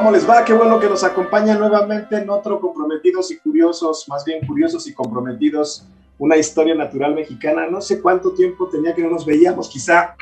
¿Cómo les va? Qué bueno que nos acompañan nuevamente en otro Comprometidos y Curiosos, más bien Curiosos y Comprometidos, una historia natural mexicana. No sé cuánto tiempo tenía que no nos veíamos, quizá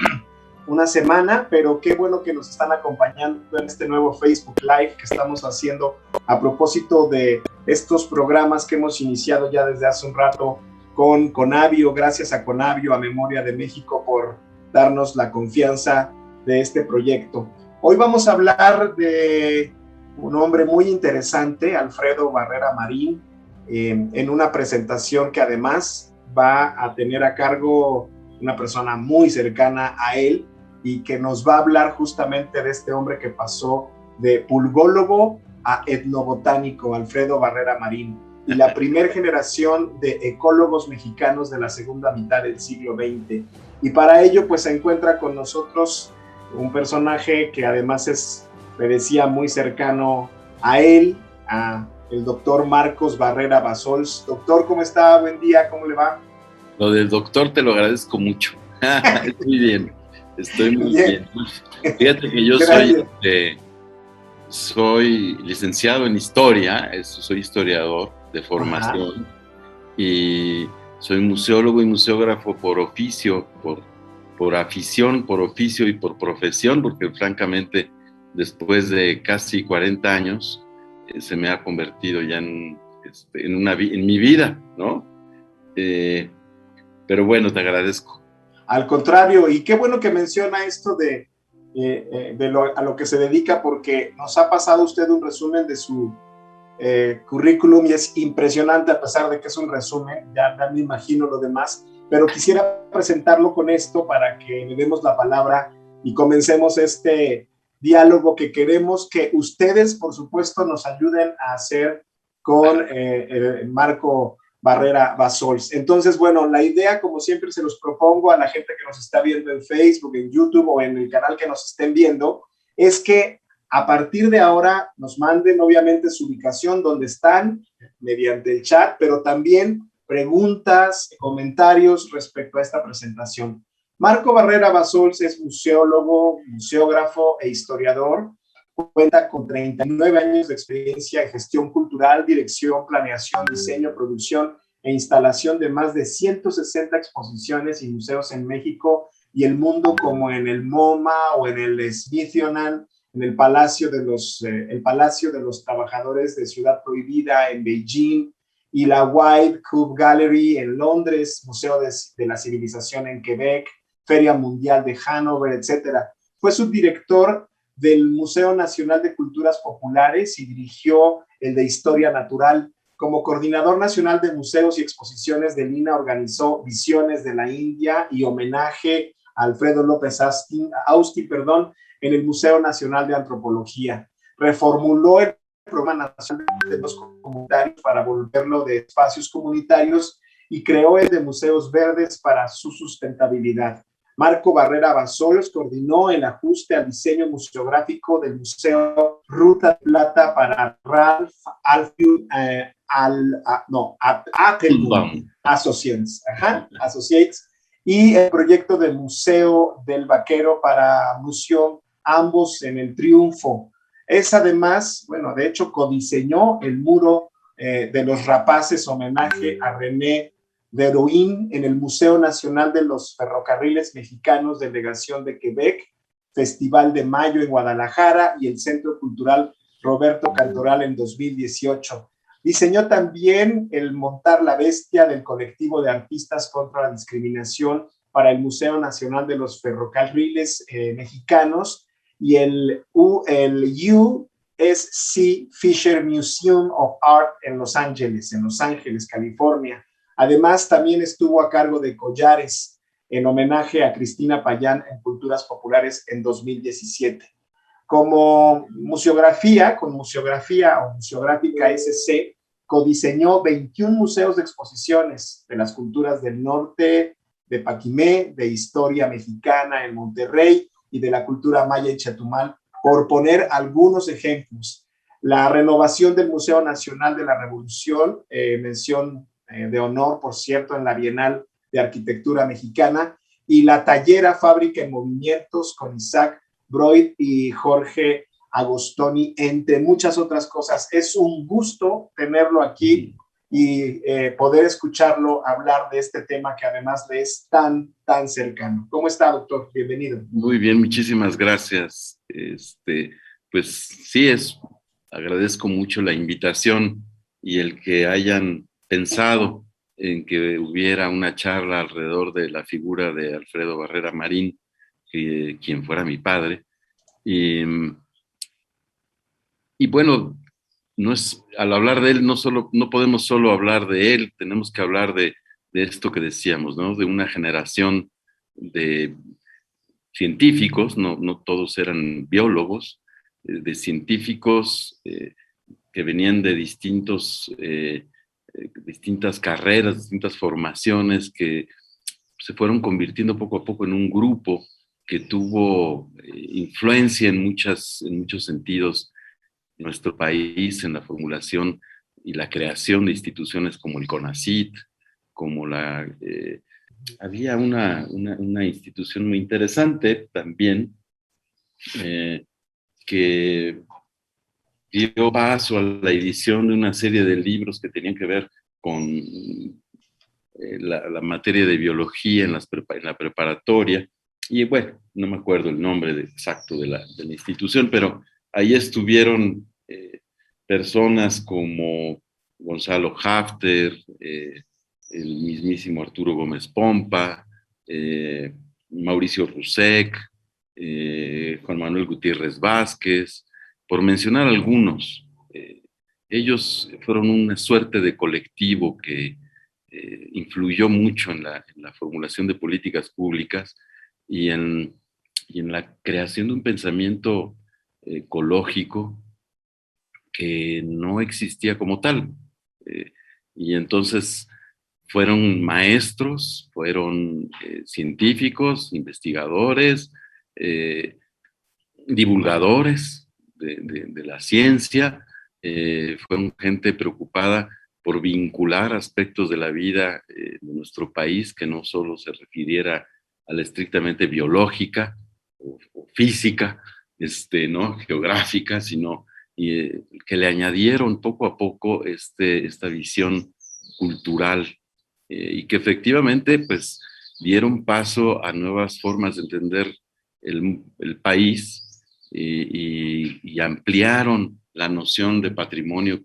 una semana, pero qué bueno que nos están acompañando en este nuevo Facebook Live que estamos haciendo a propósito de estos programas que hemos iniciado ya desde hace un rato con Conavio. Gracias a Conavio, a Memoria de México, por darnos la confianza de este proyecto. Hoy vamos a hablar de un hombre muy interesante, Alfredo Barrera Marín, en una presentación que además va a tener a cargo una persona muy cercana a él y que nos va a hablar justamente de este hombre que pasó de pulgólogo a etnobotánico, Alfredo Barrera Marín, y la primera generación de ecólogos mexicanos de la segunda mitad del siglo XX. Y para ello, pues se encuentra con nosotros un personaje que además me decía, muy cercano a él, a el doctor Marcos Barrera Bassols. Doctor, ¿cómo está? Buen día, ¿cómo le va? Lo del doctor te lo agradezco mucho. Muy bien, estoy muy bien. Fíjate que yo soy licenciado en historia, soy historiador de formación. Ajá. Y soy museólogo y museógrafo por oficio, por afición, por oficio y por profesión, porque francamente después de casi 40 años se me ha convertido ya en mi vida, ¿no? Pero bueno, te agradezco. Al contrario, y qué bueno que menciona esto a lo que se dedica, porque nos ha pasado usted un resumen de su currículum y es impresionante, a pesar de que es un resumen, ya me imagino lo demás, pero quisiera presentarlo con esto para que le demos la palabra y comencemos este diálogo que queremos que ustedes, por supuesto, nos ayuden a hacer con Marco Barrera Bassols. Entonces, bueno, la idea, como siempre se los propongo a la gente que nos está viendo en Facebook, en YouTube o en el canal que nos estén viendo, es que a partir de ahora nos manden obviamente su ubicación, donde están, mediante el chat, pero también preguntas, comentarios respecto a esta presentación. Marco Barrera Bassols es museólogo, museógrafo e historiador. Cuenta con 39 años de experiencia en gestión cultural, dirección, planeación, diseño, producción e instalación de más de 160 exposiciones y museos en México y el mundo, como en el MoMA o en el Smithsonian, en el Palacio de los Trabajadores de Ciudad Prohibida en Beijing, y la White Cube Gallery en Londres, Museo de la Civilización en Quebec, Feria Mundial de Hannover, etc. Fue subdirector del Museo Nacional de Culturas Populares y dirigió el de Historia Natural. Como coordinador nacional de museos y exposiciones del INA, organizó Visiones de la India y homenaje a Alfredo López Austin, en el Museo Nacional de Antropología. Reformuló el Programa Nacional de los Comunitarios para volverlo de espacios comunitarios y creó el de Museos Verdes para su sustentabilidad. Marco Barrera Bassols coordinó el ajuste al diseño museográfico del Museo Ruta de Plata para Ralph Applebaum Associates, y el proyecto del Museo del Vaquero para Museum, ambos en el Triunfo. Es además, bueno, de hecho, codiseñó el muro de los rapaces, homenaje a René Drouin, en el Museo Nacional de los Ferrocarriles Mexicanos, Delegación de Quebec, Festival de Mayo en Guadalajara y el Centro Cultural Roberto Cantoral en 2018. Diseñó también el Montar la Bestia del colectivo de artistas contra la discriminación para el Museo Nacional de los Ferrocarriles Mexicanos y el USC Fisher Museum of Art en Los Ángeles, California. Además, también estuvo a cargo de collares en homenaje a Cristina Payán en Culturas Populares en 2017. Como museográfica o Museográfica SC, codiseñó 21 museos de exposiciones de las culturas del norte, de Paquimé, de historia mexicana en Monterrey y de la cultura maya en Chetumal, por poner algunos ejemplos. La renovación del Museo Nacional de la Revolución, mención de honor, por cierto, en la Bienal de Arquitectura Mexicana, y la Tallera Fábrica en Movimientos con Isaac Broid y Jorge Agostoni, entre muchas otras cosas. Es un gusto tenerlo aquí y poder escucharlo hablar de este tema que además le es tan, tan cercano. ¿Cómo está, doctor? Bienvenido. Muy bien, muchísimas gracias. Pues sí, agradezco mucho la invitación y el que hayan pensado en que hubiera una charla alrededor de la figura de Alfredo Barrera Marín, quien fuera mi padre. Y bueno, al hablar de él, no podemos solo hablar de él, tenemos que hablar de esto que decíamos, ¿no? De una generación de científicos, no todos eran biólogos, de científicos que venían de distintas carreras, distintas formaciones, que se fueron convirtiendo poco a poco en un grupo que tuvo influencia en muchos sentidos en nuestro país, en la formulación y la creación de instituciones como el CONACYT, como había una institución muy interesante también que dio paso a la edición de una serie de libros que tenían que ver con la materia de biología en la preparatoria. Y bueno, no me acuerdo el nombre exacto de la institución, pero ahí estuvieron personas como Gonzalo Hafter, el mismísimo Arturo Gómez Pompa, Mauricio Rusek, Juan Manuel Gutiérrez Vázquez, por mencionar algunos. Ellos fueron una suerte de colectivo que influyó mucho en la formulación de políticas públicas y en la creación de un pensamiento ecológico que no existía como tal. Y entonces fueron maestros, fueron científicos, investigadores, divulgadores de la ciencia, fueron gente preocupada por vincular aspectos de la vida de nuestro país que no solo se refiriera a la estrictamente biológica o física, ¿no? Geográfica, sino que le añadieron poco a poco esta visión cultural y que efectivamente pues dieron paso a nuevas formas de entender el país y ampliaron la noción de patrimonio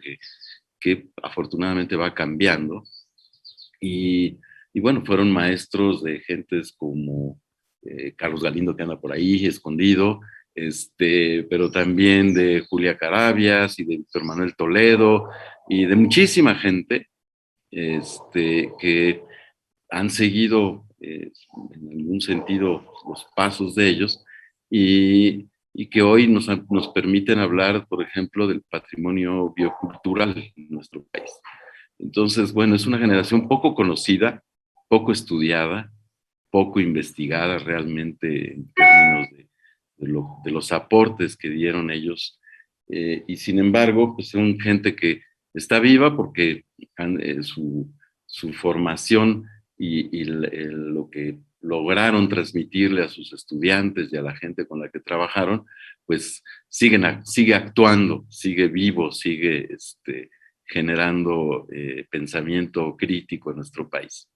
que afortunadamente va cambiando. Y bueno, fueron maestros de gentes como Carlos Galindo, que anda por ahí escondido, pero también de Julia Carabias y de Víctor Manuel Toledo y de muchísima gente que han seguido en algún sentido los pasos de ellos y que hoy nos permiten hablar, por ejemplo, del patrimonio biocultural en nuestro país. Entonces, bueno, es una generación poco conocida, poco estudiada, poco investigada realmente en términos de los aportes que dieron ellos. Y sin embargo, pues son gente que está viva porque su formación y lo que lograron transmitirle a sus estudiantes y a la gente con la que trabajaron, pues sigue actuando, sigue vivo, sigue generando pensamiento crítico en nuestro país.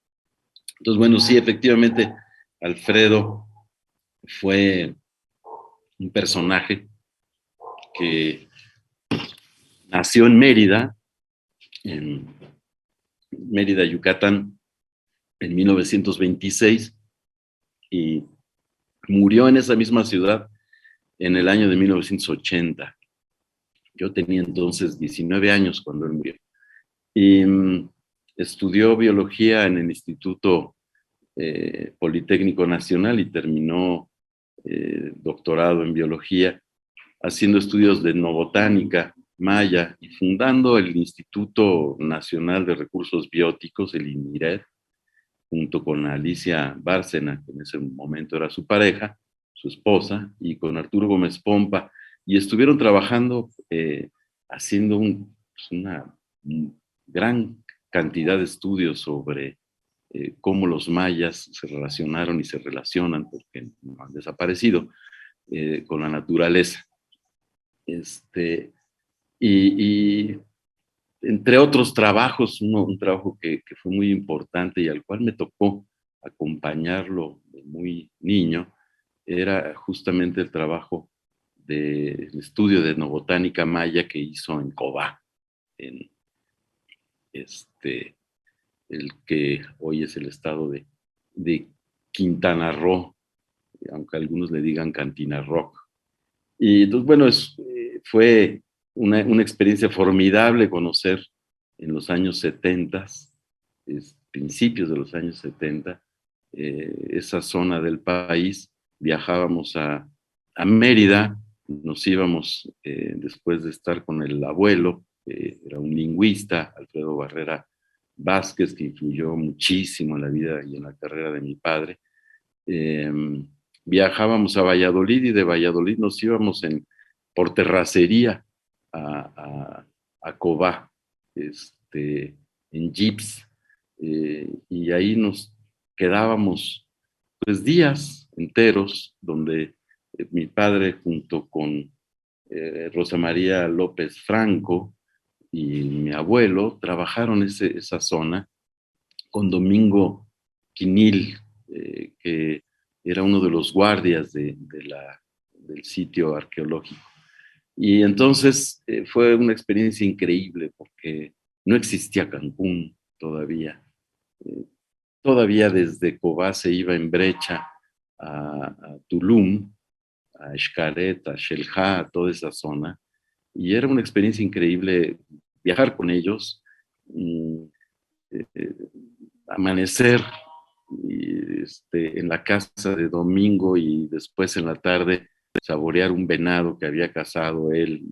Entonces, bueno, sí, efectivamente, Alfredo fue un personaje que nació en Mérida, Yucatán, en 1926 y murió en esa misma ciudad en el año de 1980. Yo tenía entonces 19 años cuando él murió. Y estudió biología en el Instituto Politécnico Nacional y terminó doctorado en biología, haciendo estudios de etnobotánica maya y fundando el Instituto Nacional de Recursos Bióticos, el INIRED, junto con Alicia Bárcena, que en ese momento era su pareja, su esposa, y con Arturo Gómez Pompa, y estuvieron trabajando haciendo una gran cantidad de estudios sobre cómo los mayas se relacionaron y se relacionan, porque no han desaparecido, con la naturaleza. Este, y entre otros trabajos, un trabajo que fue muy importante y al cual me tocó acompañarlo de muy niño, era justamente el trabajo del estudio de etnobotánica maya que hizo en Cobá, en el que hoy es el estado de Quintana Roo, aunque algunos le digan Cantina Rock. Y entonces, bueno, fue una experiencia formidable conocer en los años 70, principios de los años 70, esa zona del país. Viajábamos a Mérida, nos íbamos después de estar con el abuelo, era un lingüista, Alfredo Barrera Vázquez, que influyó muchísimo en la vida y en la carrera de mi padre. Eh, Viajábamos a Valladolid y de Valladolid nos íbamos por terracería a Cobá, en jeeps, y ahí nos quedábamos pues días enteros donde mi padre junto con Rosa María López Franco y mi abuelo trabajaron esa zona con Domingo Quinil, que era uno de los guardias del sitio arqueológico. Y entonces fue una experiencia increíble porque no existía Cancún todavía. Eh, Todavía desde Cobá se iba en brecha a Tulum, a Xcaret, a Xel-Há, a toda esa zona. Y era una experiencia increíble viajar con ellos, eh, amanecer en la casa de Domingo y después en la tarde saborear un venado que había cazado él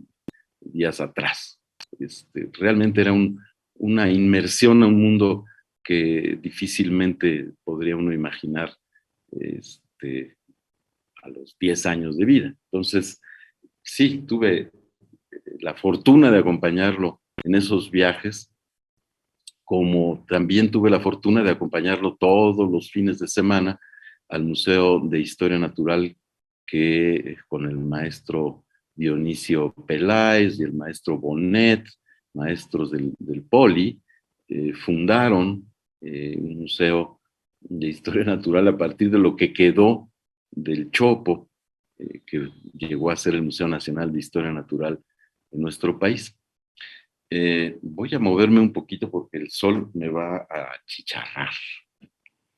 días atrás. Realmente era una inmersión a un mundo que difícilmente podría uno imaginar a los 10 años de vida. Entonces, sí, tuve la fortuna de acompañarlo en esos viajes, como también tuve la fortuna de acompañarlo todos los fines de semana al Museo de Historia Natural que con el maestro Dionisio Peláez y el maestro Bonet, maestros del Poli, fundaron un museo de historia natural a partir de lo que quedó del Chopo, que llegó a ser el Museo Nacional de Historia Natural en nuestro país. Voy a moverme un poquito porque el sol me va a chicharrar.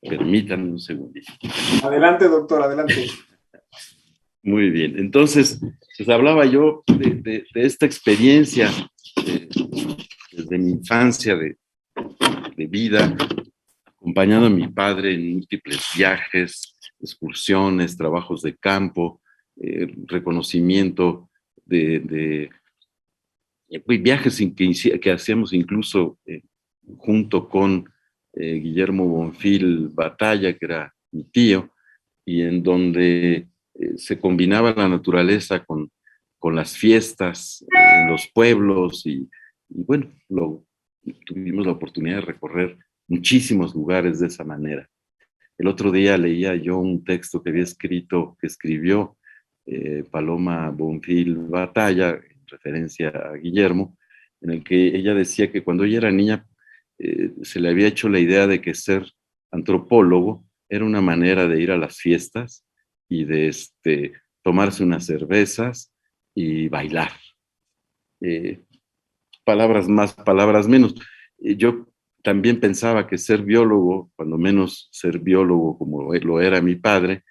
Permítanme un segundito. Adelante, doctor, adelante. Muy bien, entonces, pues hablaba yo de esta experiencia desde mi infancia de vida, acompañando a mi padre en múltiples viajes, excursiones, trabajos de campo, reconocimiento de viajes que hacíamos incluso junto con Guillermo Bonfil Batalla, que era mi tío, y en donde se combinaba la naturaleza con las fiestas en los pueblos y bueno, tuvimos la oportunidad de recorrer muchísimos lugares de esa manera. El otro día leía yo un texto que escribió Paloma Bonfil Batalla, en referencia a Guillermo, en el que ella decía que cuando ella era niña se le había hecho la idea de que ser antropólogo era una manera de ir a las fiestas y de tomarse unas cervezas y bailar. Palabras más, palabras menos. Yo también pensaba que ser biólogo, cuando menos ser biólogo como lo era mi padre,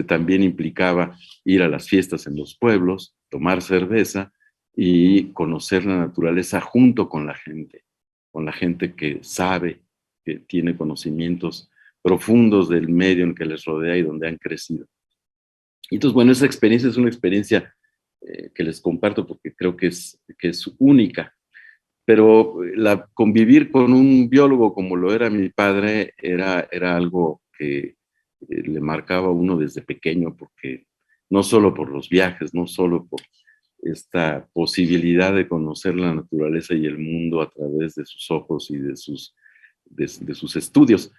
también implicaba ir a las fiestas en los pueblos, tomar cerveza y conocer la naturaleza junto con la gente que sabe, que tiene conocimientos profundos del medio en que les rodea y donde han crecido. Y entonces, bueno, esa experiencia es una experiencia que les comparto porque creo que es única. Pero convivir con un biólogo como lo era mi padre era algo que le marcaba a uno desde pequeño, porque no solo por los viajes, no solo por esta posibilidad de conocer la naturaleza y el mundo a través de sus ojos y de sus estudios,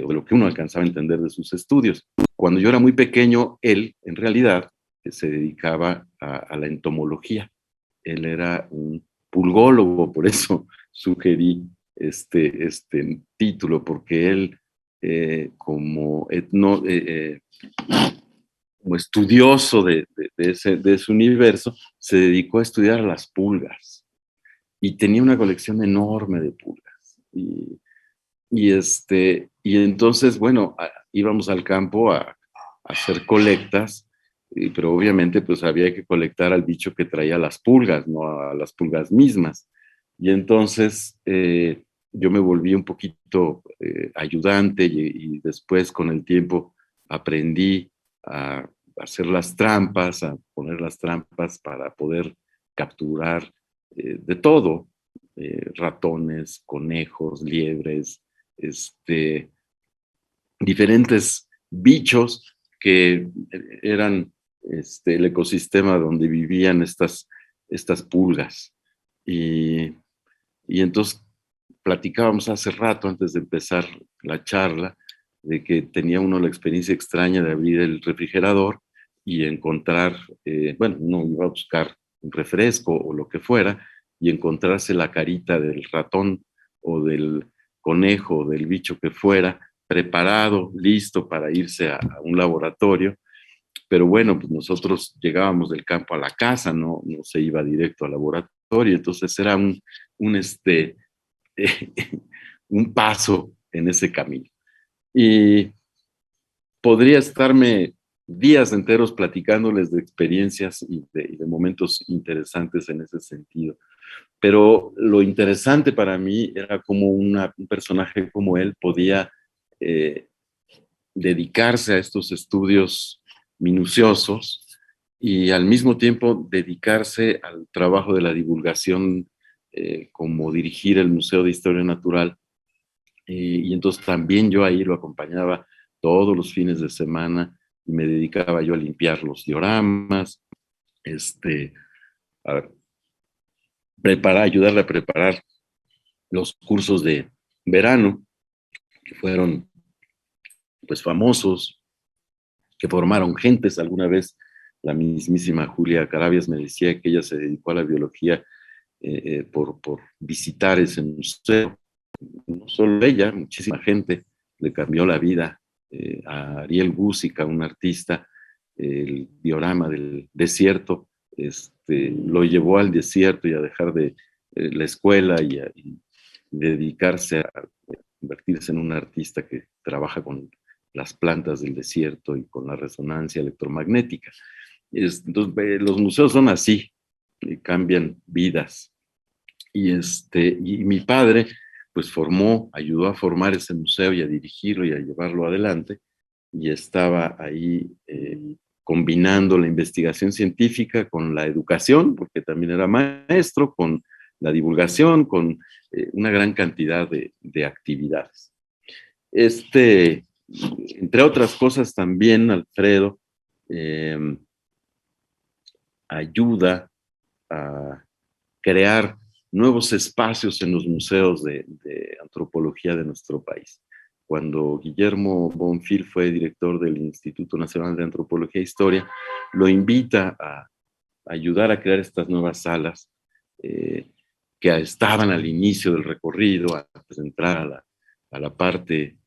o lo que uno alcanzaba a entender de sus estudios. Cuando yo era muy pequeño, él, en realidad, se dedicaba a la entomología. Él era un pulgólogo, por eso sugerí este título, porque él, como como estudioso de ese universo, se dedicó a estudiar las pulgas y tenía una colección enorme de pulgas. Y entonces, bueno, íbamos al campo a hacer colectas, pero obviamente pues había que colectar al bicho que traía las pulgas, no a las pulgas mismas. Y entonces yo me volví un poquito ayudante y después con el tiempo aprendí a hacer las trampas, a poner las trampas para poder capturar de todo, ratones, conejos, liebres, diferentes bichos que eran el ecosistema donde vivían estas pulgas. Y entonces platicábamos hace rato, antes de empezar la charla, de que tenía uno la experiencia extraña de abrir el refrigerador y encontrar, bueno, uno iba a buscar un refresco o lo que fuera, y encontrarse la carita del ratón o del conejo o del bicho que fuera, preparado, listo para irse a un laboratorio. Pero bueno, pues nosotros llegábamos del campo a la casa, no se iba directo al laboratorio, entonces era un paso en ese camino. Y podría estarme días enteros platicándoles de experiencias y de momentos interesantes en ese sentido. Pero lo interesante para mí era cómo un personaje como él podía dedicarse a estos estudios minuciosos y al mismo tiempo dedicarse al trabajo de la divulgación, como dirigir el Museo de Historia Natural. Y entonces también yo ahí lo acompañaba todos los fines de semana y me dedicaba yo a limpiar los dioramas, a ayudarle a preparar los cursos de verano, que fueron pues famosos, que formaron gentes. Alguna vez la mismísima Julia Carabias me decía que ella se dedicó a la biología por visitar ese museo. No solo ella, muchísima gente le cambió la vida. A Ariel Gusica, un artista, el diorama del desierto, lo llevó al desierto y a dejar de la escuela y dedicarse a convertirse en un artista que trabaja con las plantas del desierto y con la resonancia electromagnética. Entonces, los museos son así, cambian vidas. Y mi padre, pues ayudó a formar ese museo y a dirigirlo y a llevarlo adelante, y estaba ahí combinando la investigación científica con la educación, porque también era maestro, con la divulgación, con una gran cantidad de actividades. Entre otras cosas también, Alfredo ayuda a crear nuevos espacios en los museos de antropología de nuestro país. Cuando Guillermo Bonfil fue director del Instituto Nacional de Antropología e Historia, lo invita a ayudar a crear estas nuevas salas que estaban al inicio del recorrido, a entrar a la parte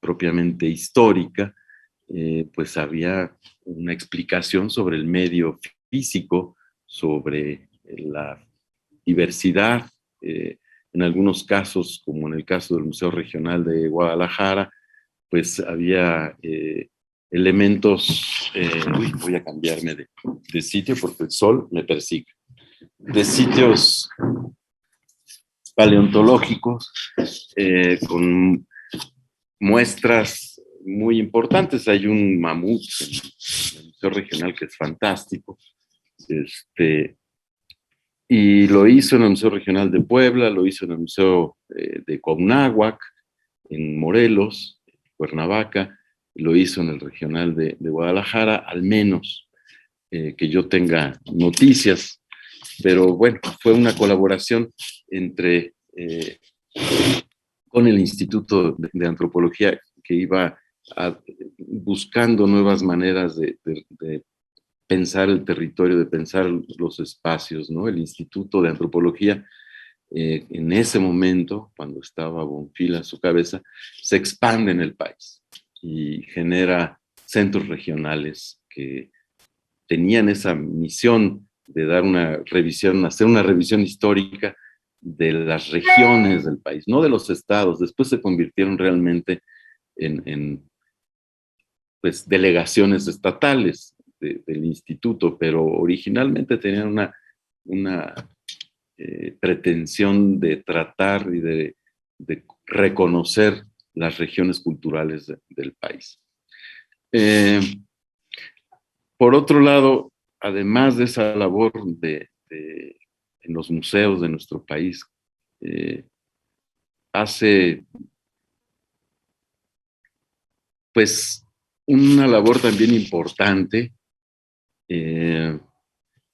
propiamente histórica. Pues había una explicación sobre el medio físico, sobre la diversidad, en algunos casos, como en el caso del Museo Regional de Guadalajara, pues había elementos, voy a cambiarme de sitio porque el sol me persigue, de sitios paleontológicos con muestras muy importantes. Hay un mamut en el Museo Regional que es fantástico, y lo hizo en el Museo Regional de Puebla, lo hizo en el Museo de Cuauhnáhuac, en Morelos, Cuernavaca, lo hizo en el Regional de Guadalajara, al menos que yo tenga noticias. Pero bueno, fue una colaboración con el Instituto de Antropología, que iba buscando nuevas maneras de pensar el territorio, de pensar los espacios, ¿no? El Instituto de Antropología, en ese momento, cuando estaba Bonfil a su cabeza, se expande en el país y genera centros regionales que tenían esa misión de dar una revisión, hacer una revisión histórica de las regiones del país, no de los estados. Después se convirtieron realmente en pues, delegaciones estatales del instituto, pero originalmente tenían una pretensión de tratar y de reconocer las regiones culturales del país. Por otro lado, además de esa labor en los museos de nuestro país, hace pues una labor también importante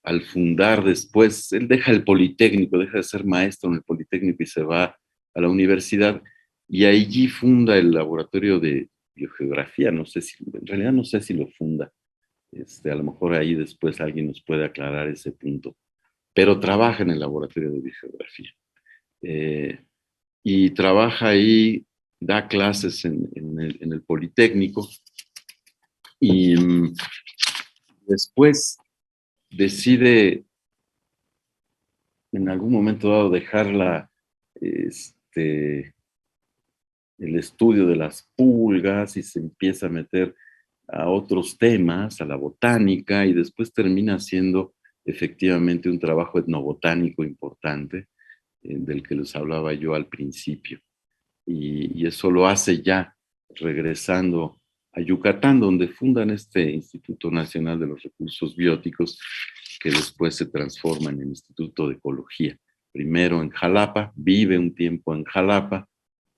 al fundar después. Él deja el Politécnico, deja de ser maestro en el Politécnico y se va a la universidad, y allí funda el laboratorio de biogeografía. No sé si, en realidad no sé si lo funda. A lo mejor ahí después alguien nos puede aclarar ese punto, pero trabaja en el laboratorio de biogeografía. Y trabaja ahí, da clases en el Politécnico, y después decide en algún momento dado dejar el estudio de las pulgas y se empieza a meter a otros temas, a la botánica, y después termina haciendo efectivamente un trabajo etnobotánico importante, del que les hablaba yo al principio. Y eso lo hace ya regresando a Yucatán, donde fundan este Instituto Nacional de los Recursos Bióticos, que después se transforma en el Instituto de Ecología. Primero en Jalapa, vive un tiempo en Jalapa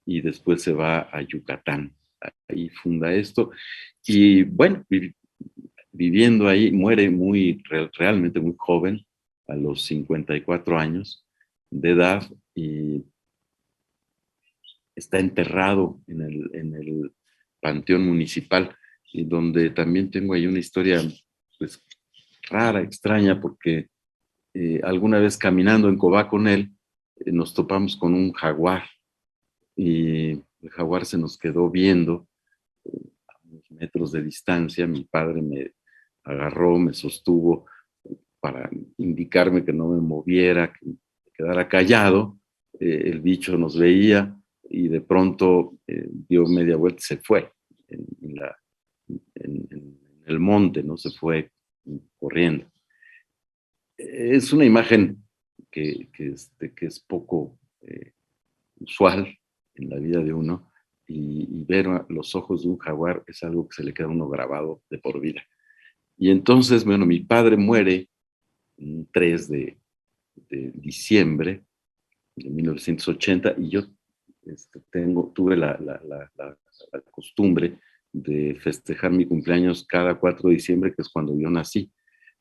y después se va a Yucatán. Ahí funda esto y bueno, viviendo ahí, muere realmente muy joven, a los 54 años de edad, y está enterrado en el Panteón Municipal, y donde también tengo ahí una historia pues rara, extraña, porque alguna vez caminando en Cobá con él, nos topamos con un jaguar, y el jaguar se nos quedó viendo a unos metros de distancia. Mi padre me agarró, me sostuvo para indicarme que no me moviera, que me quedara callado. El bicho nos veía y de pronto dio media vuelta y se fue en el monte, ¿no? Se fue corriendo. Es una imagen que es poco usual en la vida de uno, y ver los ojos de un jaguar es algo que se le queda a uno grabado de por vida. Y entonces, bueno, mi padre muere un 3 de diciembre de 1980, y yo tuve la costumbre de festejar mi cumpleaños cada 4 de diciembre, que es cuando yo nací.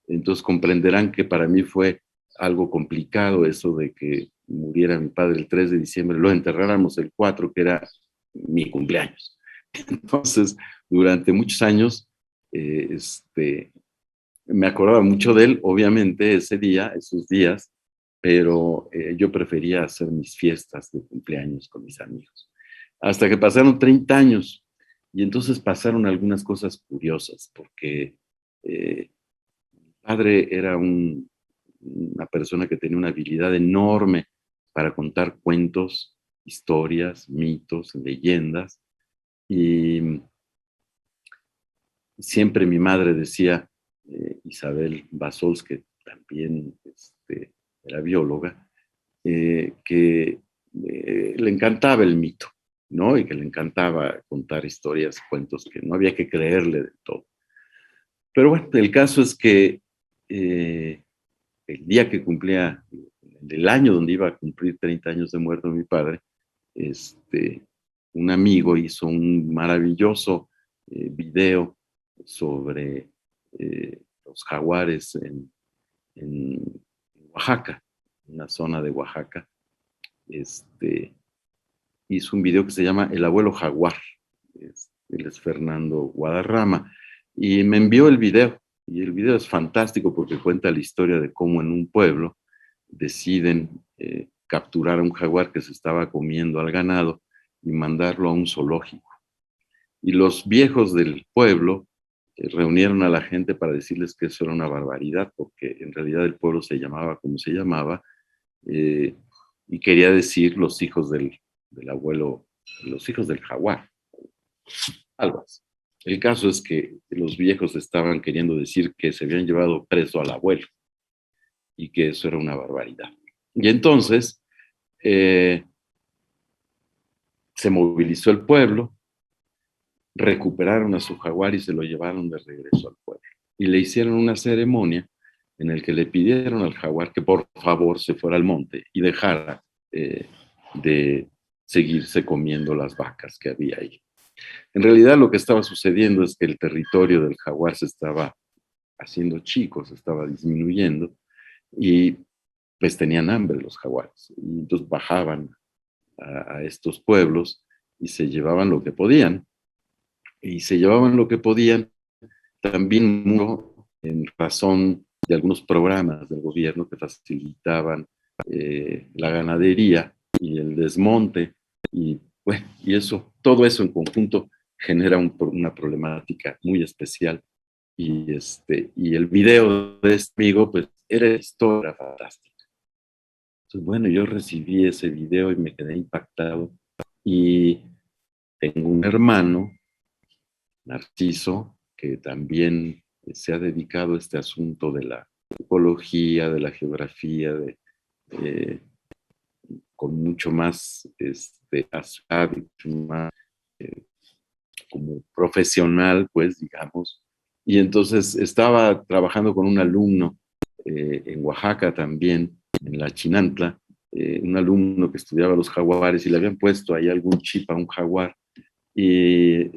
Entonces comprenderán que para mí fue algo complicado eso de que muriera mi padre el 3 de diciembre, lo enterráramos el 4, que era mi cumpleaños. Entonces, durante muchos años, me acordaba mucho de él, obviamente, ese día, esos días, pero yo prefería hacer mis fiestas de cumpleaños con mis amigos. Hasta que pasaron 30 años, y entonces pasaron algunas cosas curiosas, porque mi padre era una persona que tenía una habilidad enorme para contar cuentos, historias, mitos, leyendas, y siempre mi madre decía, Isabel Basols, que también era bióloga, que le encantaba el mito, ¿no? Y que le encantaba contar historias, cuentos que no había que creerle de todo. Pero bueno, el caso es que el día que cumplía, el año donde iba a cumplir 30 años de muerto mi padre, un amigo hizo un maravilloso video sobre los jaguares en Oaxaca, una zona de Oaxaca. Hizo un video que se llama El Abuelo Jaguar. Él es Fernando Guadarrama, y me envió el video. Y el video es fantástico porque cuenta la historia de cómo en un pueblo deciden capturar a un jaguar que se estaba comiendo al ganado y mandarlo a un zoológico. Y los viejos del pueblo reunieron a la gente para decirles que eso era una barbaridad, porque en realidad el pueblo se llamaba como se llamaba, y quería decir los hijos del abuelo, los hijos del jaguar, algo así. El caso es que los viejos estaban queriendo decir que se habían llevado preso al abuelo y que eso era una barbaridad. Y entonces se movilizó el pueblo, recuperaron a su jaguar y se lo llevaron de regreso al pueblo. Y le hicieron una ceremonia en la que le pidieron al jaguar que por favor se fuera al monte y dejara de seguirse comiendo las vacas que había ahí. En realidad lo que estaba sucediendo es que el territorio del jaguar se estaba haciendo chico, se estaba disminuyendo y pues tenían hambre los jaguares. Y entonces bajaban a estos pueblos y se llevaban lo que podían. Y se llevaban lo que podían también en razón de algunos programas del gobierno que facilitaban la ganadería y el desmonte. Y bueno, y eso, todo eso en conjunto genera una problemática muy especial. Y el video de este amigo, pues, era historia fantástica. Entonces, bueno, yo recibí ese video y me quedé impactado. Y tengo un hermano, Narciso, que también se ha dedicado a este asunto de la ecología, de la geografía, con mucho más mucho más como profesional, pues, digamos. Y entonces estaba trabajando con un alumno en Oaxaca también, en la Chinantla, un alumno que estudiaba los jaguares y le habían puesto ahí algún chip a un jaguar y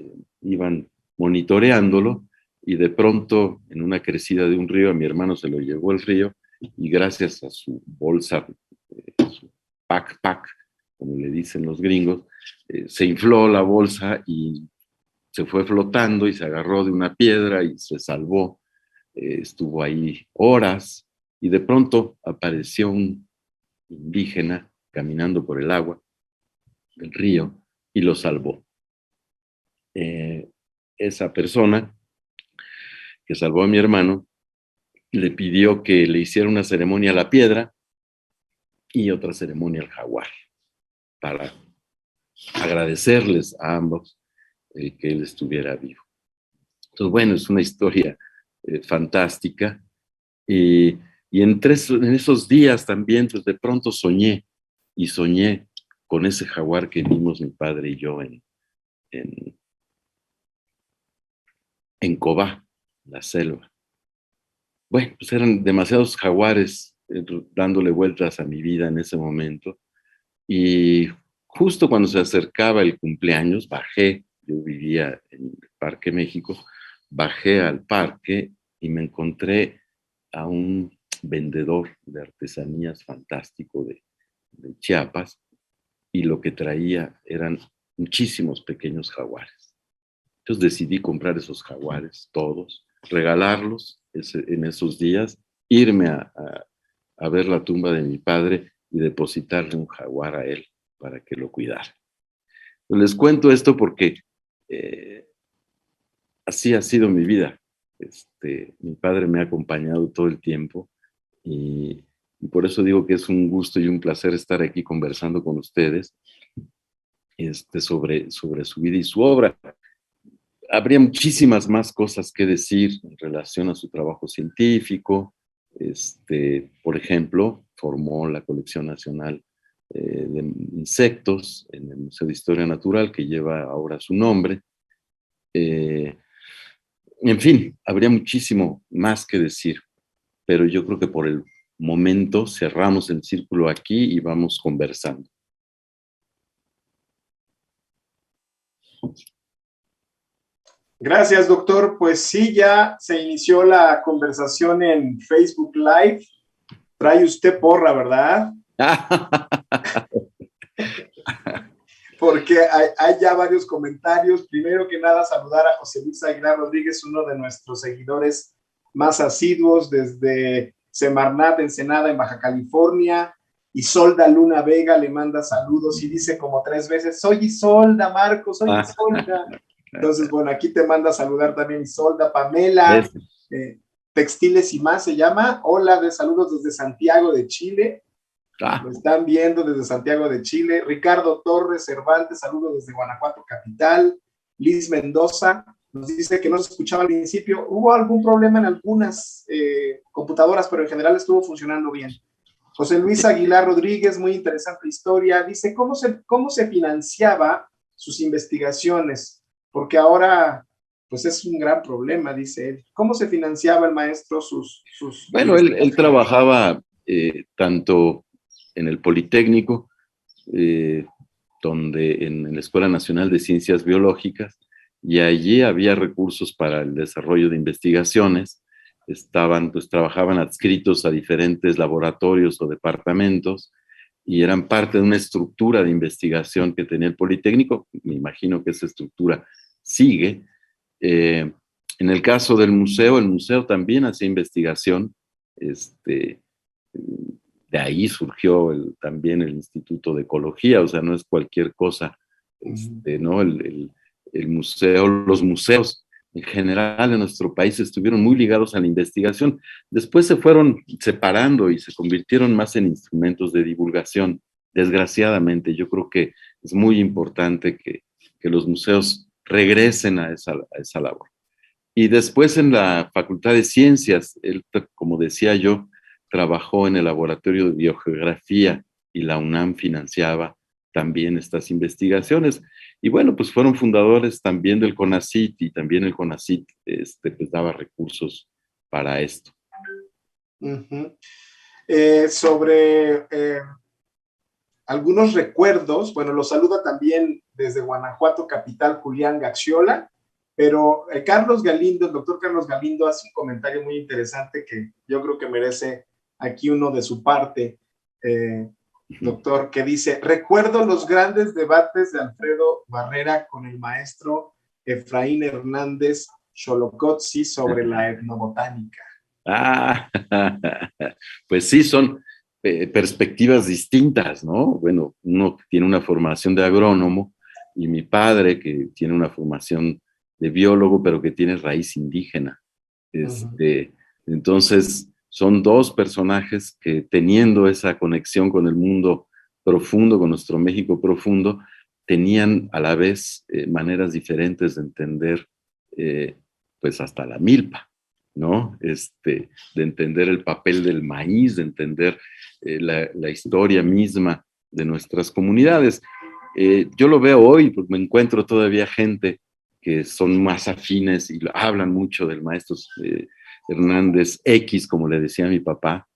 iban monitoreándolo y de pronto en una crecida de un río a mi hermano se lo llevó el río y gracias a su bolsa, su backpack, como le dicen los gringos, se infló la bolsa y se fue flotando y se agarró de una piedra y se salvó. Estuvo ahí horas y de pronto apareció un indígena caminando por el agua del río y lo salvó. Esa persona que salvó a mi hermano le pidió que le hiciera una ceremonia a la piedra y otra ceremonia al jaguar para agradecerles a ambos que él estuviera vivo. Entonces, bueno, es una historia fantástica y en esos días también, pues de pronto soñé con ese jaguar que vimos mi padre y yo en Cobá, la selva. Bueno, pues eran demasiados jaguares dándole vueltas a mi vida en ese momento. Y justo cuando se acercaba el cumpleaños, yo vivía en el Parque México, bajé al parque y me encontré a un vendedor de artesanías fantástico de Chiapas y lo que traía eran muchísimos pequeños jaguares. Entonces decidí comprar esos jaguares, todos, regalarlos en esos días, irme a ver la tumba de mi padre y depositarle un jaguar a él para que lo cuidara. Pues les cuento esto porque así ha sido mi vida. Mi padre me ha acompañado todo el tiempo y por eso digo que es un gusto y un placer estar aquí conversando con ustedes sobre su vida y su obra. Habría muchísimas más cosas que decir en relación a su trabajo científico. Por ejemplo, formó la colección nacional de insectos en el Museo de Historia Natural, que lleva ahora su nombre. En fin, habría muchísimo más que decir, pero yo creo que por el momento cerramos el círculo aquí y vamos conversando. Gracias, doctor. Pues sí, ya se inició la conversación en Facebook Live. Trae usted porra, ¿verdad? Porque hay ya varios comentarios. Primero que nada, saludar a José Luis Aguilar Rodríguez, uno de nuestros seguidores más asiduos desde Semarnat, Ensenada, en Baja California. Isolda Luna Vega le manda saludos y dice como 3 veces, soy Isolda, Marco, soy Isolda. Entonces, bueno, aquí te manda a saludar también Isolda. Pamela, Textiles y Más se llama. Hola, de saludos desde Santiago de Chile. Lo están viendo desde Santiago de Chile. Ricardo Torres Cervantes, saludos desde Guanajuato capital. Liz Mendoza nos dice que no se escuchaba al principio. Hubo algún problema en algunas computadoras, pero en general estuvo funcionando bien. José Luis Aguilar Rodríguez, muy interesante historia. Dice, ¿cómo se financiaba sus investigaciones? Porque ahora, pues es un gran problema, dice él. ¿Cómo se financiaba el maestro sus Bueno, él trabajaba tanto en el Politécnico, donde en la Escuela Nacional de Ciencias Biológicas, y allí había recursos para el desarrollo de investigaciones. Trabajaban adscritos a diferentes laboratorios o departamentos y eran parte de una estructura de investigación que tenía el Politécnico. Me imagino que esa estructura sigue. En el caso del museo, el museo también hacía investigación. De ahí surgió también el Instituto de Ecología, o sea, no es cualquier cosa, ¿no? El museo, los museos en general en nuestro país estuvieron muy ligados a la investigación. Después se fueron separando y se convirtieron más en instrumentos de divulgación. Desgraciadamente, yo creo que es muy importante que los museos regresen a esa labor. Y después en la Facultad de Ciencias, él, como decía yo, trabajó en el Laboratorio de Biogeografía y la UNAM financiaba también estas investigaciones. Y bueno, pues fueron fundadores también del CONACYT y también el CONACYT pues daba recursos para esto. Sobre algunos recuerdos, bueno, los saluda también desde Guanajuato capital Julián Gaxiola, pero Carlos Galindo, el doctor Carlos Galindo hace un comentario muy interesante que yo creo que merece aquí uno de su parte, doctor, que dice, recuerdo los grandes debates de Alfredo Barrera con el maestro Efraín Hernández Xolocotzi sobre la etnobotánica. Pues sí, son perspectivas distintas, ¿no? Bueno, uno tiene una formación de agrónomo y mi padre que tiene una formación de biólogo, pero que tiene raíz indígena. Entonces, son dos personajes que teniendo esa conexión con el mundo profundo, con nuestro México profundo, tenían a la vez maneras diferentes de entender, pues hasta la milpa, ¿no? De entender el papel del maíz, de entender la historia misma de nuestras comunidades. Yo lo veo hoy, porque me encuentro todavía gente que son más afines y hablan mucho del maestro Hernández X, como le decía a mi papá,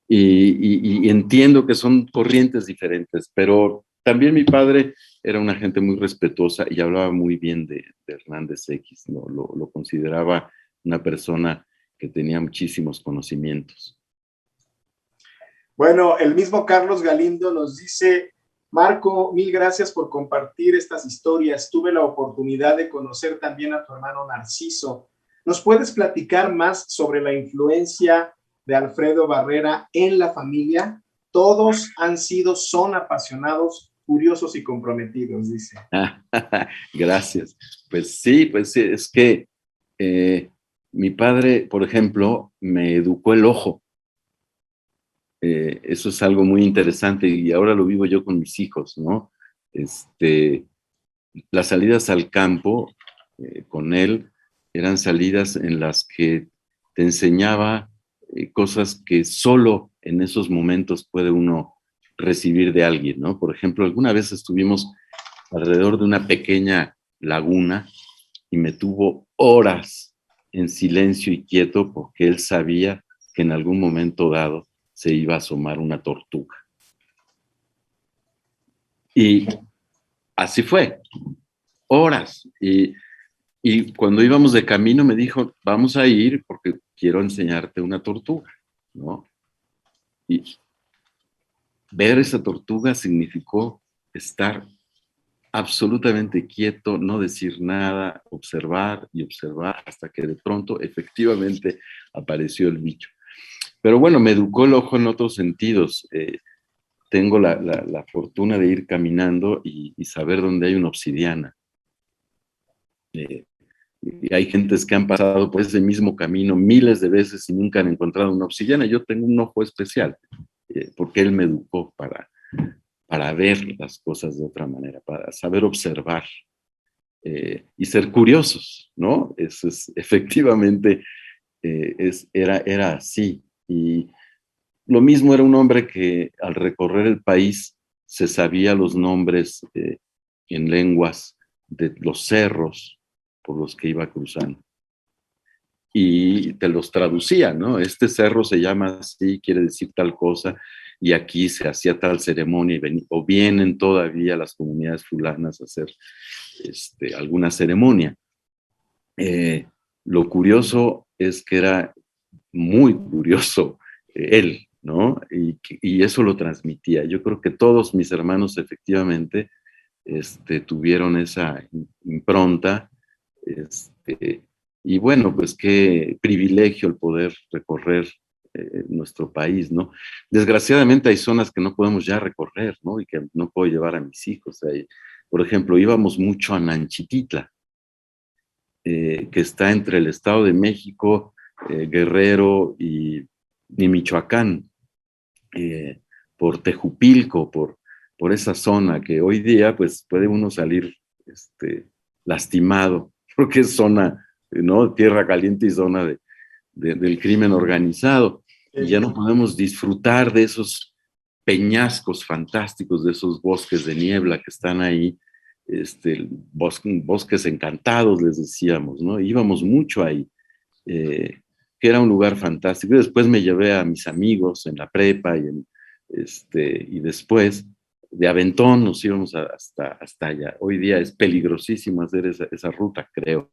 y entiendo que son corrientes diferentes, pero también mi padre era una gente muy respetuosa y hablaba muy bien de Hernández X, ¿no? Lo consideraba una persona que tenía muchísimos conocimientos. Bueno, el mismo Carlos Galindo nos dice, Marco, mil gracias por compartir estas historias. Tuve la oportunidad de conocer también a tu hermano Narciso. ¿Nos puedes platicar más sobre la influencia de Alfredo Barrera en la familia? Todos son apasionados, curiosos y comprometidos, dice. Gracias. Pues sí, es que mi padre, por ejemplo, me educó el ojo. Eso es algo muy interesante y ahora lo vivo yo con mis hijos, ¿no? Las salidas al campo con él eran salidas en las que te enseñaba cosas que solo en esos momentos puede uno recibir de alguien, ¿no? Por ejemplo, alguna vez estuvimos alrededor de una pequeña laguna y me tuvo horas en silencio y quieto porque él sabía que en algún momento dado se iba a asomar una tortuga. Y así fue, horas. Y cuando íbamos de camino me dijo, vamos a ir porque quiero enseñarte una tortuga, ¿no? Y ver esa tortuga significó estar absolutamente quieto, no decir nada, observar y observar hasta que de pronto efectivamente apareció el bicho. Pero bueno, me educó el ojo en otros sentidos. Tengo la fortuna de ir caminando y saber dónde hay una obsidiana. Y hay gentes que han pasado por ese mismo camino miles de veces y nunca han encontrado una obsidiana. Yo tengo un ojo especial, porque él me educó para ver las cosas de otra manera, para saber observar y ser curiosos, ¿no? Eso es, efectivamente, era así. Y lo mismo era un hombre que al recorrer el país se sabía los nombres en lenguas de los cerros por los que iba cruzando. Y te los traducía, ¿no? Este cerro se llama así, quiere decir tal cosa, y aquí se hacía tal ceremonia, o vienen todavía las comunidades fulanas a hacer alguna ceremonia. Lo curioso es que era muy curioso él, ¿no? Y eso lo transmitía. Yo creo que todos mis hermanos efectivamente tuvieron esa impronta, y bueno, pues qué privilegio el poder recorrer nuestro país, ¿no? Desgraciadamente hay zonas que no podemos ya recorrer, ¿no? Y que no puedo llevar a mis hijos. Por ejemplo, íbamos mucho a Nanchititla, que está entre el Estado de México, Guerrero y Michoacán, por Tejupilco, por esa zona que hoy día pues puede uno salir lastimado, porque es zona, ¿no? Tierra caliente y zona del crimen organizado. Y ya no podemos disfrutar de esos peñascos fantásticos, de esos bosques de niebla que están ahí, bosques encantados, les decíamos, ¿no? Íbamos mucho ahí, que era un lugar fantástico. Y después me llevé a mis amigos en la prepa y después de aventón nos íbamos hasta allá. Hoy día es peligrosísimo hacer esa ruta, creo.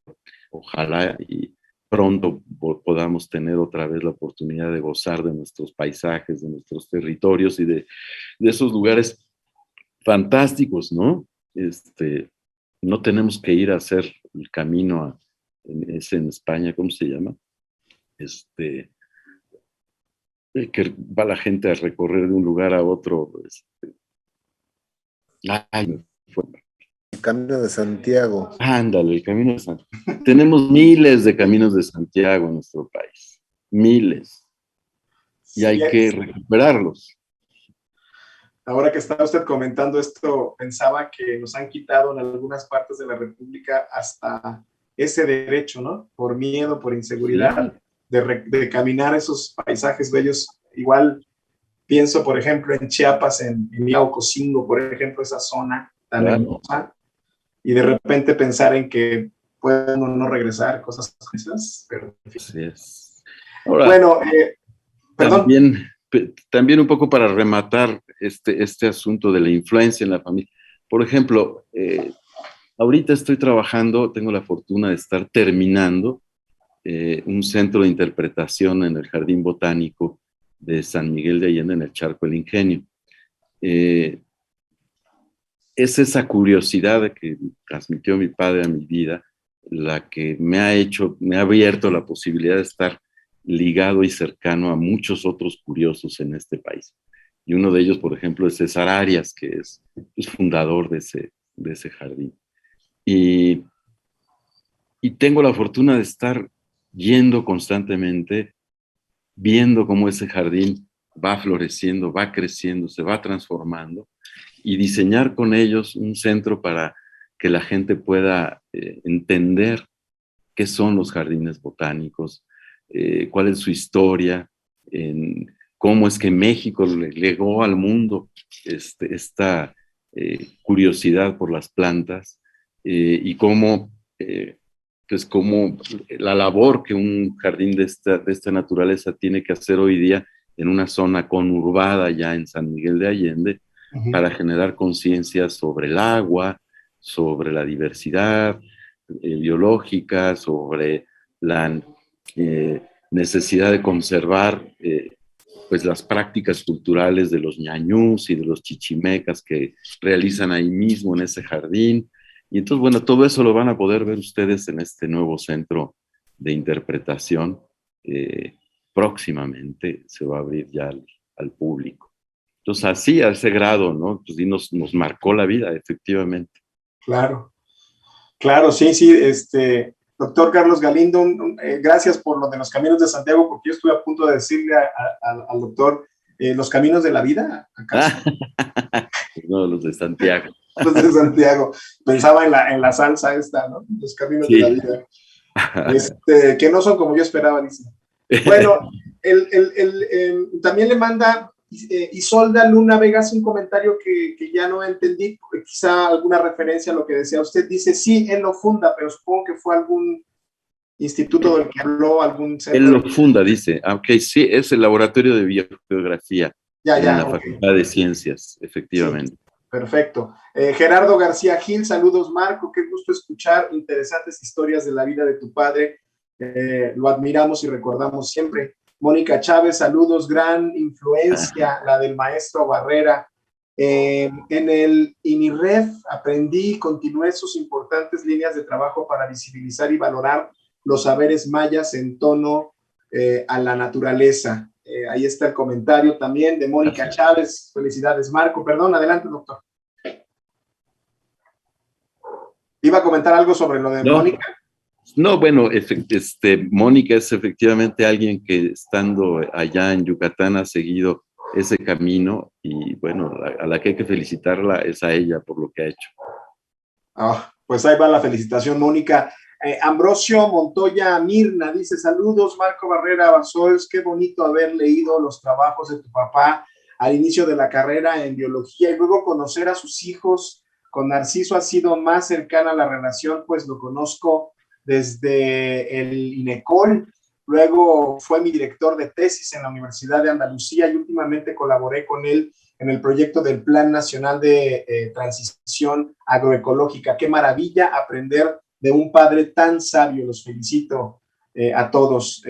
Ojalá y pronto podamos tener otra vez la oportunidad de gozar de nuestros paisajes, de nuestros territorios y de esos lugares fantásticos, ¿no? No tenemos que ir a hacer el camino en España, ¿cómo se llama? Que va la gente a recorrer de un lugar a otro. Ay, El Camino de Santiago. Ándale, el Camino de Santiago. Tenemos miles de caminos de Santiago en nuestro país, miles, y hay que recuperarlos. Ahora que está usted comentando esto, pensaba que nos han quitado en algunas partes de la República hasta ese derecho, ¿no? Por miedo, por inseguridad, sí, de caminar esos paisajes bellos. Igual pienso, por ejemplo, en Chiapas, en Yaucocingo, por ejemplo, esa zona tan hermosa, y de repente pensar en que puede uno no regresar, cosas como esas, pero en fin. Así es. Ahora, bueno, perdón. También un poco para rematar este asunto de la influencia en la familia. Por ejemplo, ahorita estoy trabajando, tengo la fortuna de estar terminando un centro de interpretación en el Jardín Botánico de San Miguel de Allende, en el Charco del Ingenio. Es esa curiosidad que transmitió mi padre a mi vida la que me ha abierto la posibilidad de estar ligado y cercano a muchos otros curiosos en este país. Y uno de ellos, por ejemplo, es César Arias, que es fundador de ese jardín. Y tengo la fortuna de estar yendo constantemente, viendo cómo ese jardín va floreciendo, va creciendo, se va transformando, y diseñar con ellos un centro para que la gente pueda entender qué son los jardines botánicos, cuál es su historia, cómo es que México le legó al mundo esta curiosidad por las plantas, y cómo, pues cómo la labor que un jardín de esta naturaleza tiene que hacer hoy día en una zona conurbada ya en San Miguel de Allende, para generar conciencia sobre el agua, sobre la diversidad biológica, sobre la necesidad de conservar pues las prácticas culturales de los ñañús y de los chichimecas que realizan ahí mismo en ese jardín. Y entonces, bueno, todo eso lo van a poder ver ustedes en este nuevo centro de interpretación. Próximamente se va a abrir ya al público. Entonces, así, a ese grado, ¿no? Pues sí nos marcó la vida, efectivamente. Claro, claro, sí, sí, doctor Carlos Galindo, gracias por lo de los caminos de Santiago, porque yo estuve a punto de decirle al doctor, ¿los caminos de la vida, acaso? No, los de Santiago. Los de Santiago. Pensaba en la salsa esta, ¿no? Los caminos Sí. de la vida. Que no son como yo esperaba, dice. Bueno, también le manda Isolda Luna Vegas un comentario que ya no entendí, quizá alguna referencia a lo que decía usted. Dice, sí, él lo funda, pero supongo que fue algún instituto del que habló, algún centro. Él lo funda, dice. Ok, sí, es el laboratorio de biogeografía en la Facultad de Ciencias, efectivamente. Sí, perfecto. Gerardo García Gil, saludos Marco, qué gusto escuchar interesantes historias de la vida de tu padre. Lo admiramos y recordamos siempre. Mónica Chávez, saludos, gran influencia, la del maestro Barrera. En el INIREF aprendí y continué sus importantes líneas de trabajo para visibilizar y valorar los saberes mayas en torno a la naturaleza. Ahí está el comentario también de Mónica Chávez. Felicidades, Marco. Perdón, adelante, doctor. ¿Iba a comentar algo sobre lo de Mónica? No, bueno, Mónica es efectivamente alguien que estando allá en Yucatán ha seguido ese camino y bueno, a la que hay que felicitarla es a ella por lo que ha hecho. Pues ahí va la felicitación, Mónica. Ambrosio Montoya Mirna dice, saludos Marco Barrera Basols, qué bonito haber leído los trabajos de tu papá al inicio de la carrera en biología y luego conocer a sus hijos. Con Narciso ha sido más cercana la relación, pues lo conozco desde el INECOL, luego fue mi director de tesis en la Universidad de Andalucía y últimamente colaboré con él en el proyecto del Plan Nacional de Transición Agroecológica. Qué maravilla aprender de un padre tan sabio, los felicito a todos.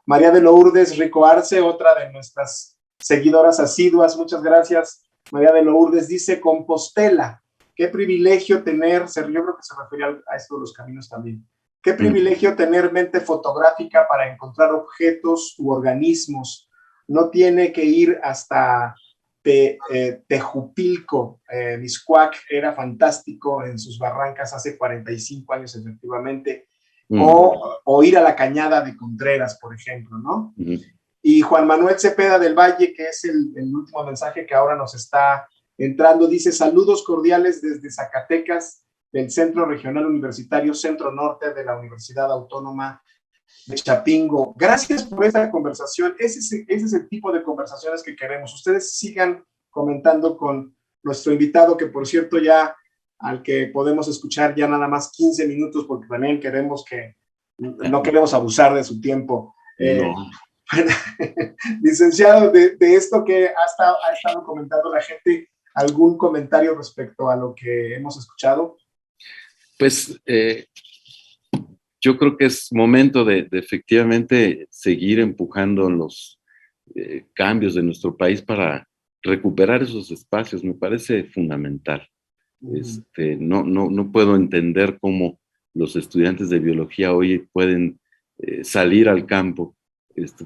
María de Lourdes Rico Arce, otra de nuestras seguidoras asiduas, muchas gracias. María de Lourdes dice, Compostela, qué privilegio tener, yo creo que se refiere a esto de los caminos también, qué privilegio tener mente fotográfica para encontrar objetos u organismos. No tiene que ir hasta Tejupilco. Miscuac era fantástico en sus barrancas hace 45 años, efectivamente. O ir a la Cañada de Contreras, por ejemplo, ¿no? Y Juan Manuel Cepeda del Valle, que es el último mensaje que ahora nos está entrando, dice, saludos cordiales desde Zacatecas, del Centro Regional Universitario Centro Norte de la Universidad Autónoma de Chapingo. Gracias por esta conversación. Ese es el tipo de conversaciones que queremos. Ustedes sigan comentando con nuestro invitado, que por cierto ya al que podemos escuchar ya nada más 15 minutos, porque también no queremos abusar de su tiempo. No. Licenciado, de esto que ha estado comentando la gente, ¿algún comentario respecto a lo que hemos escuchado? Pues yo creo que es momento de efectivamente seguir empujando los cambios de nuestro país para recuperar esos espacios. Me parece fundamental. No puedo entender cómo los estudiantes de biología hoy pueden salir al campo,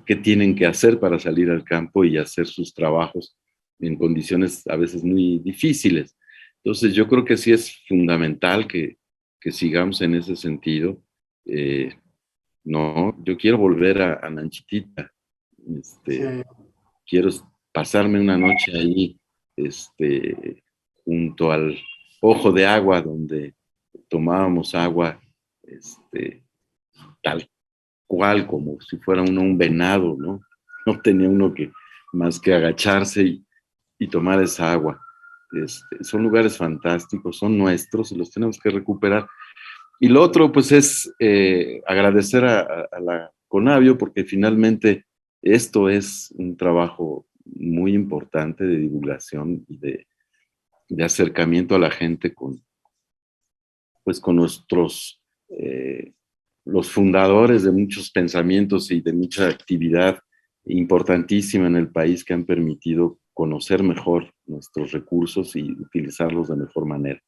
qué tienen que hacer para salir al campo y hacer sus trabajos en condiciones a veces muy difíciles. Entonces yo creo que sí es fundamental que sigamos en ese sentido. Yo quiero volver a Nanchitita. Sí. Quiero pasarme una noche ahí, junto al ojo de agua donde tomábamos agua, tal cual como si fuera uno un venado, ¿no? No tenía uno más que agacharse y tomar esa agua. Son lugares fantásticos, son nuestros y los tenemos que recuperar. Y lo otro, pues, es agradecer a la Conavio, porque finalmente esto es un trabajo muy importante de divulgación y de acercamiento a la gente con nuestros, los fundadores de muchos pensamientos y de mucha actividad importantísima en el país que han permitido conocer mejor nuestros recursos y utilizarlos de mejor manera.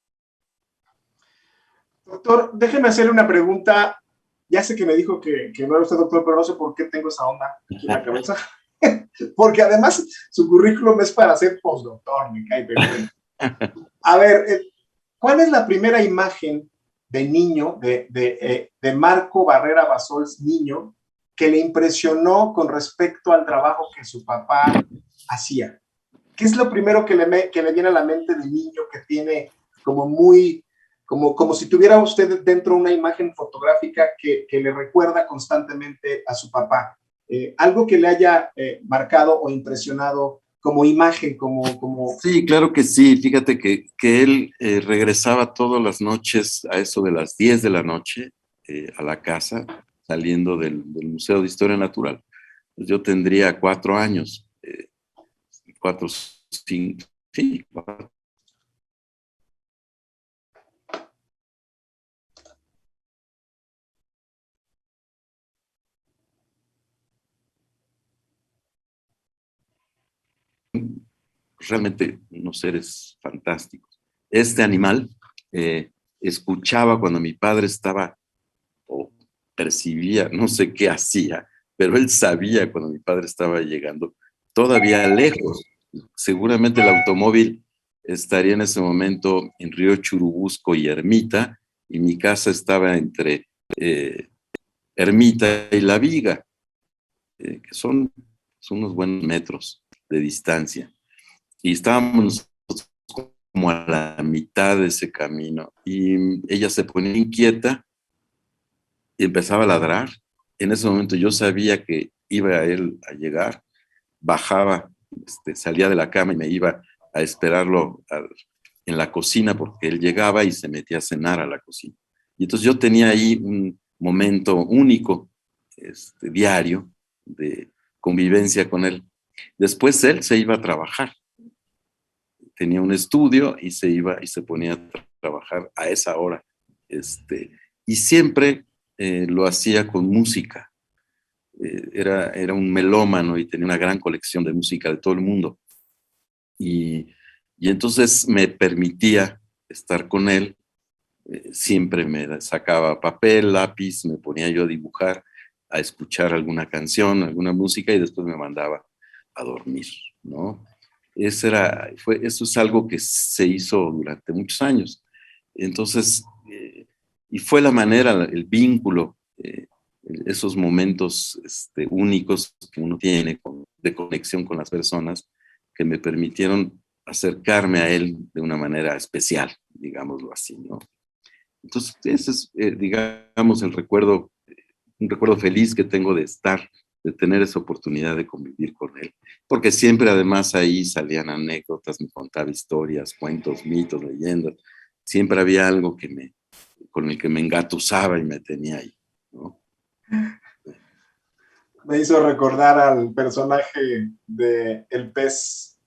Doctor, déjeme hacerle una pregunta. Ya sé que me dijo que no era usted doctor, pero no sé por qué tengo esa onda aquí en la cabeza. Porque además su currículum es para ser postdoctor, me cae perfecto. A ver, ¿cuál es la primera imagen de niño, de Marco Barrera Basols, niño, que le impresionó con respecto al trabajo que su papá hacía? ¿Qué es lo primero que le viene a la mente del niño que tiene como muy, como si tuviera usted dentro una imagen fotográfica que le recuerda constantemente a su papá? Algo que le haya marcado o impresionado como imagen, como... Sí, claro que sí. Fíjate que él regresaba todas las noches a eso de las 10 de la noche a la casa, saliendo del Museo de Historia Natural. Pues yo tendría 4 años, 4, 5, sí, 4. Realmente unos seres fantásticos. Este animal escuchaba cuando mi padre estaba o percibía, no sé qué hacía, pero él sabía cuando mi padre estaba llegando, todavía lejos. Seguramente el automóvil estaría en ese momento en Río Churubusco y Ermita, y mi casa estaba entre Ermita y La Viga, que son unos buenos metros de distancia. Y estábamos como a la mitad de ese camino, y ella se ponía inquieta y empezaba a ladrar. En ese momento yo sabía que iba a él a llegar, bajaba, salía de la cama y me iba a esperarlo en la cocina porque él llegaba y se metía a cenar a la cocina. Y entonces yo tenía ahí un momento único, diario, de convivencia con él. Después él se iba a trabajar. Tenía un estudio y se iba y se ponía a trabajar a esa hora. Y siempre lo hacía con música. Era un melómano y tenía una gran colección de música de todo el mundo. Y entonces me permitía estar con él. Siempre me sacaba papel, lápiz, me ponía yo a dibujar, a escuchar alguna canción, alguna música y después me mandaba a dormir, ¿no? Eso es algo que se hizo durante muchos años. Entonces, y fue la manera, el vínculo, esos momentos únicos que uno tiene de conexión con las personas que me permitieron acercarme a él de una manera especial, digámoslo así, ¿no? Entonces, ese es, digamos, un recuerdo feliz que tengo de tener esa oportunidad de convivir con él. Porque siempre, además, ahí salían anécdotas, me contaba historias, cuentos, mitos, leyendas. Siempre había algo con el que me engatusaba y me tenía ahí, ¿no? Me hizo recordar al personaje de El Pez.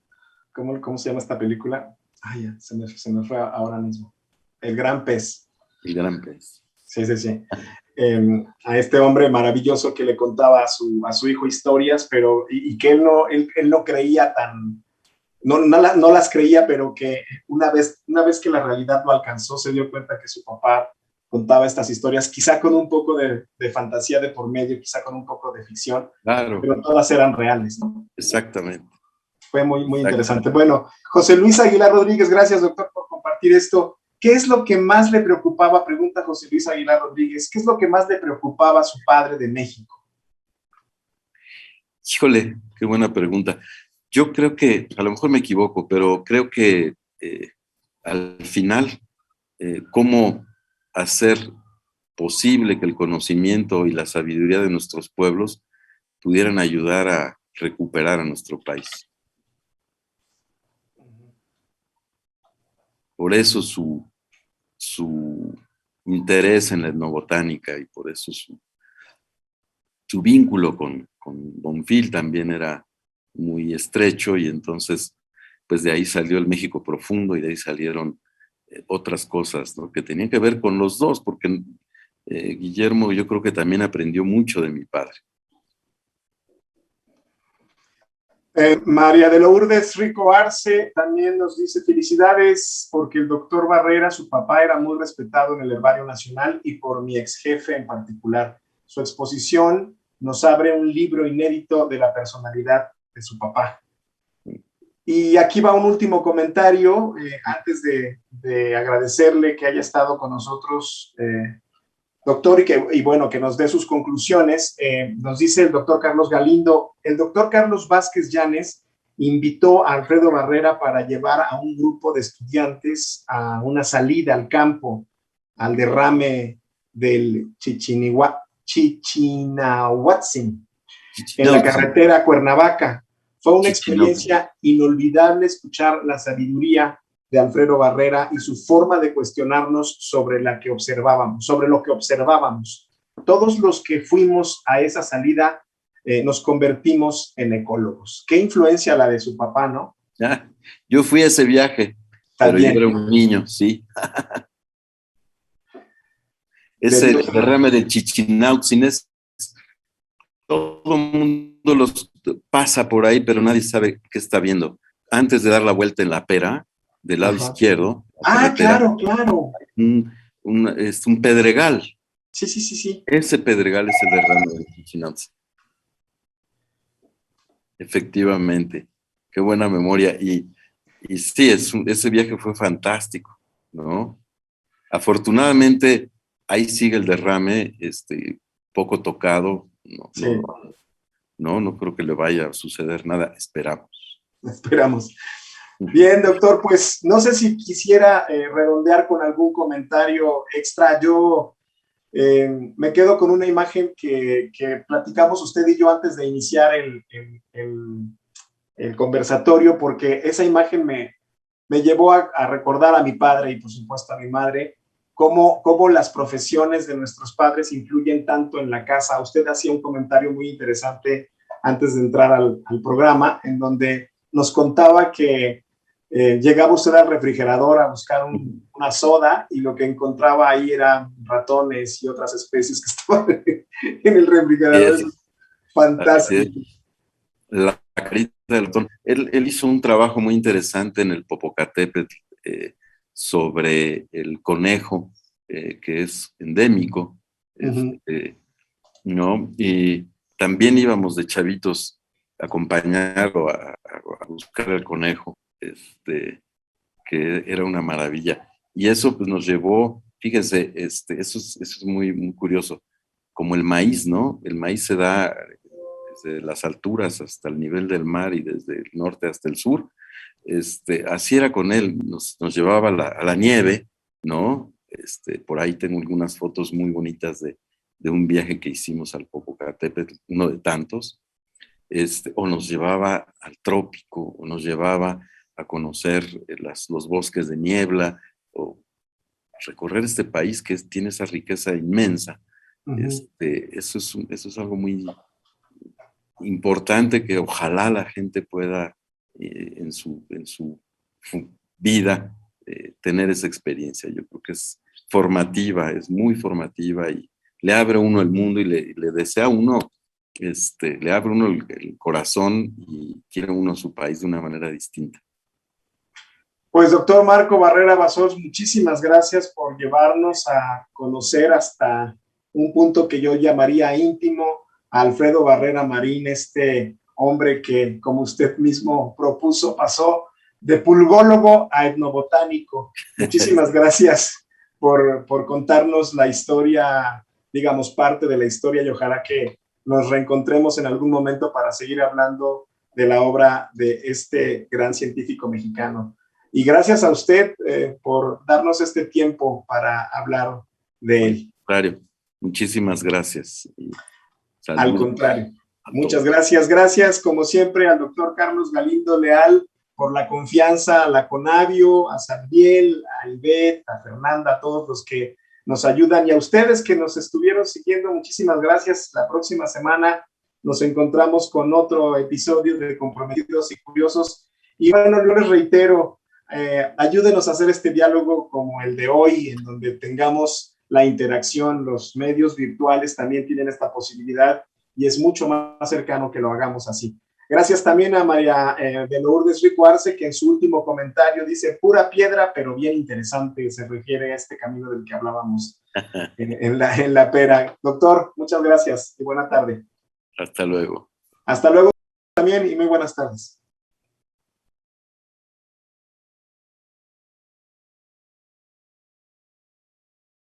¿Cómo se llama esta película? Ay, ya, se me fue ahora mismo. El Gran Pez. El Gran Pez. Sí, sí, sí. A este hombre maravilloso que le contaba a su hijo historias, pero y que él no creía no las creía, pero que una vez que la realidad lo alcanzó, se dio cuenta que su papá contaba estas historias, quizá con un poco de fantasía de por medio, quizá con un poco de ficción, Claro. pero todas eran reales, ¿no? Exactamente. Fue muy interesante. Bueno, José Luis Aguilar Rodríguez, gracias, doctor, por compartir esto. ¿Qué es lo que más le preocupaba? Pregunta José Luis Aguilar Rodríguez. ¿Qué es lo que más le preocupaba a su padre de México? Híjole, qué buena pregunta. Yo creo que, a lo mejor me equivoco, pero creo que al final, cómo hacer posible que el conocimiento y la sabiduría de nuestros pueblos pudieran ayudar a recuperar a nuestro país. Por eso su interés en la etnobotánica y por eso su vínculo con Don Phil también era muy estrecho, y entonces pues de ahí salió el México profundo y de ahí salieron otras cosas, ¿no?, que tenían que ver con los dos, porque Guillermo yo creo que también aprendió mucho de mi padre. María de Lourdes Rico Arce también nos dice felicidades porque el doctor Barrera, su papá, era muy respetado en el Herbario Nacional y por mi ex jefe en particular. Su exposición nos abre un libro inédito de la personalidad de su papá. Y aquí va un último comentario, antes de agradecerle que haya estado con nosotros, doctor, y bueno, que nos dé sus conclusiones. Nos dice el doctor Carlos Galindo, el doctor Carlos Vázquez Llanes invitó a Alfredo Barrera para llevar a un grupo de estudiantes a una salida al campo, al derrame del Chichinahuatzin, en la carretera Cuernavaca. Fue una experiencia inolvidable escuchar la sabiduría de Alfredo Barrera y su forma de cuestionarnos sobre lo que observábamos. Todos los que fuimos a esa salida nos convertimos en ecólogos. Qué influencia la de su papá, ¿no? Ah, yo fui a ese viaje, también. Pero yo era un niño, sí. Ese derrame de Chichinautzin, todo el mundo los pasa por ahí, pero nadie sabe qué está viendo. Antes de dar la vuelta en la pera, del lado izquierdo. Claro. Es un pedregal. Sí. Ese pedregal es el derrame de Chichinautzin. Efectivamente. Qué buena memoria. Y sí, ese viaje fue fantástico, ¿no? Afortunadamente, ahí sigue el derrame, poco tocado. No creo que le vaya a suceder nada. Esperamos. Bien, doctor, pues no sé si quisiera redondear con algún comentario extra. Yo me quedo con una imagen que platicamos usted y yo antes de iniciar el conversatorio, porque esa imagen me llevó a recordar a mi padre y por supuesto a mi madre, cómo las profesiones de nuestros padres influyen tanto en la casa. Usted hacía un comentario muy interesante antes de entrar al programa, en donde nos contaba que llegaba usted al refrigerador a buscar una soda y lo que encontraba ahí eran ratones y otras especies que estaban en el refrigerador. Sí. Fantástico. La carita del ratón. Él hizo un trabajo muy interesante en el Popocatépetl sobre el conejo, que es endémico, ¿no? Y también íbamos de chavitos a acompañarlo a buscar el conejo, que era una maravilla. Y eso pues nos llevó, fíjense, eso es muy, muy curioso, como el maíz, ¿no? El maíz se da desde las alturas hasta el nivel del mar y desde el norte hasta el sur. Así era con él, nos llevaba a la nieve, ¿no? Por ahí tengo algunas fotos muy bonitas de un viaje que hicimos al Popocatépetl, uno de tantos, o nos llevaba al trópico, o nos llevaba a conocer los bosques de niebla, o recorrer este país que tiene esa riqueza inmensa. Eso es algo muy importante que ojalá la gente pueda en su vida tener esa experiencia. Yo creo que es formativa, es muy formativa y le abre a uno el mundo y le desea a uno, le abre uno el corazón y quiere uno a su país de una manera distinta. Pues doctor Marco Barrera Bassols, muchísimas gracias por llevarnos a conocer hasta un punto que yo llamaría íntimo a Alfredo Barrera Marín, este hombre que, como usted mismo propuso, pasó de pulgólogo a etnobotánico. Muchísimas gracias por contarnos la historia, digamos, parte de la historia, y ojalá que nos reencontremos en algún momento para seguir hablando de la obra de este gran científico mexicano. Y gracias a usted por darnos este tiempo para hablar de él. Claro, muchísimas gracias. Al contrario, muchas gracias. Gracias, como siempre, al doctor Carlos Galindo Leal por la confianza, a la Conavio, a Sandiel, a Ivette, a Fernanda, a todos los que nos ayudan y a ustedes que nos estuvieron siguiendo. Muchísimas gracias. La próxima semana nos encontramos con otro episodio de Comprometidos y Curiosos. Y bueno, yo les reitero, ayúdenos a hacer este diálogo como el de hoy, en donde tengamos la interacción. Los medios virtuales también tienen esta posibilidad y es mucho más cercano que lo hagamos así. Gracias también a María de Lourdes Rico Arce, que en su último comentario dice, pura piedra, pero bien interesante, se refiere a este camino del que hablábamos en la pera. Doctor, muchas gracias y buena tarde. Hasta luego. Hasta luego también y muy buenas tardes.